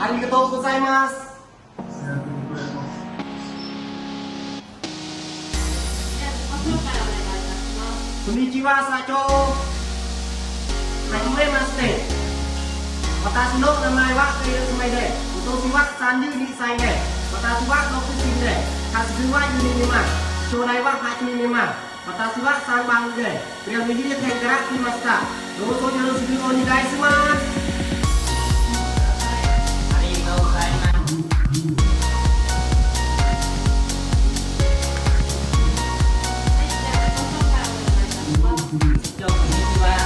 ありがとうございます。こんにちは、社長。はじめまして。私の名前はケイルスマイで、今年は32歳で、私は60で、活動は4年前、将来は8年前、私は3番で、プレミリア店から来ました。どうぞよろしくお願いします。ありがとうございます。こんにちは。は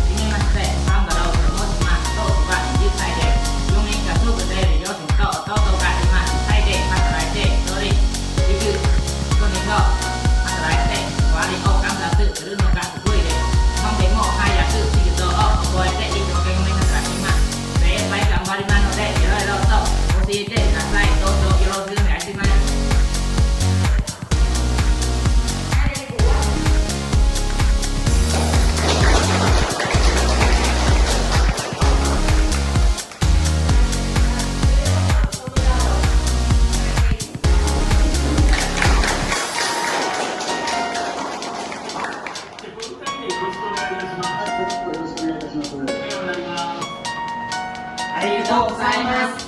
じめまして、サンバロウと申します。当時は20歳で、4年間家族で両親と弟がいます。タイで働いて、一人、20人と働いて、割を観察するのが得意です。日本でも早く仕事を覚えて一生懸命働きます。精一杯頑張りますので、いろいろと教えてください。どうぞよろしくお願いします。ありがとうございます。